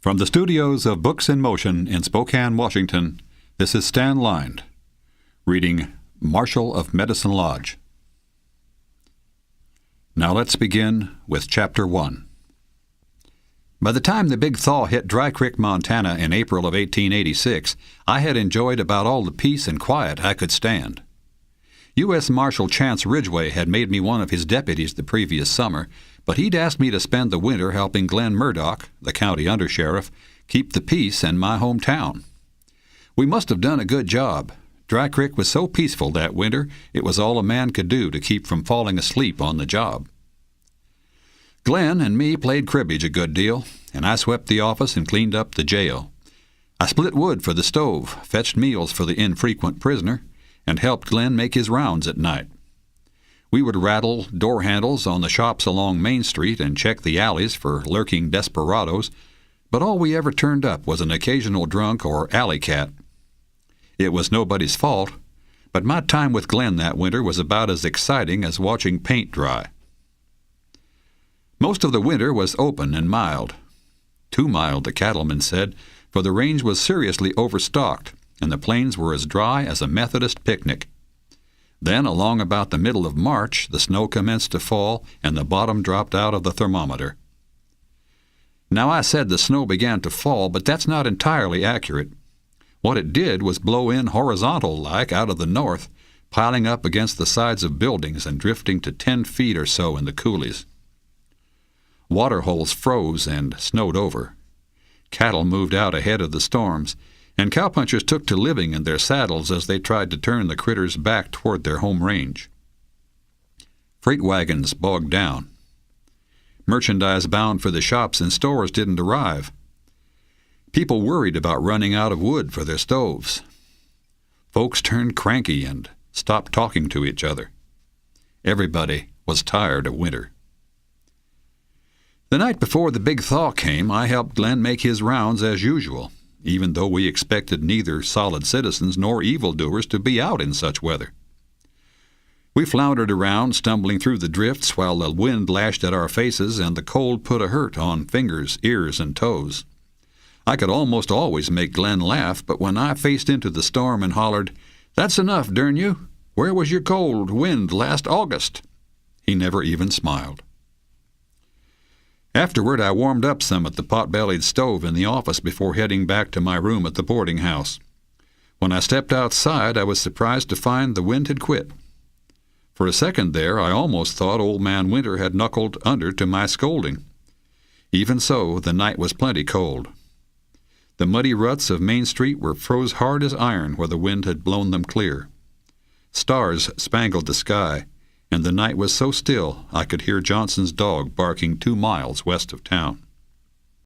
From the studios of Books in Motion in Spokane, Washington, this is Stan Lynde, reading Marshal of Medicine Lodge. Now let's begin with Chapter 1. By the time the big thaw hit Dry Creek, Montana in April of 1886, I had enjoyed about all the peace and quiet I could stand. U.S. Marshal Chance Ridgway had made me one of his deputies the previous summer, but he'd asked me to spend the winter helping Glenn Murdoch, the county undersheriff, keep the peace in my hometown. We must have done a good job. Dry Creek was so peaceful that winter, it was all a man could do to keep from falling asleep on the job. Glenn and me played cribbage a good deal, and I swept the office and cleaned up the jail. I split wood for the stove, fetched meals for the infrequent prisoner, and helped Glenn make his rounds at night. We would rattle door handles on the shops along Main Street and check the alleys for lurking desperados, but all we ever turned up was an occasional drunk or alley cat. It was nobody's fault, but my time with Glenn that winter was about as exciting as watching paint dry. Most of the winter was open and mild. Too mild, the cattlemen said, for the range was seriously overstocked, and the plains were as dry as a Methodist picnic. Then, along about the middle of March, the snow commenced to fall, and the bottom dropped out of the thermometer. Now, I said the snow began to fall, but that's not entirely accurate. What it did was blow in horizontal-like out of the north, piling up against the sides of buildings and drifting to 10 feet or so in the coulees. Water holes froze and snowed over. Cattle moved out ahead of the storms, and cowpunchers took to living in their saddles as they tried to turn the critters back toward their home range. Freight wagons bogged down. Merchandise bound for the shops and stores didn't arrive. People worried about running out of wood for their stoves. Folks turned cranky and stopped talking to each other. Everybody was tired of winter. The night before the big thaw came, I helped Glenn make his rounds as usual, even though we expected neither solid citizens nor evildoers to be out in such weather. We floundered around, stumbling through the drifts while the wind lashed at our faces and the cold put a hurt on fingers, ears, and toes. I could almost always make Glenn laugh, but when I faced into the storm and hollered, "That's enough, durn you! Where was your cold wind last August?" he never even smiled. Afterward, I warmed up some at the pot-bellied stove in the office before heading back to my room at the boarding house. When I stepped outside, I was surprised to find the wind had quit. For a second there, I almost thought Old Man Winter had knuckled under to my scolding. Even so, the night was plenty cold. The muddy ruts of Main Street were froze hard as iron where the wind had blown them clear. Stars spangled the sky, and the night was so still I could hear Johnson's dog barking 2 miles west of town.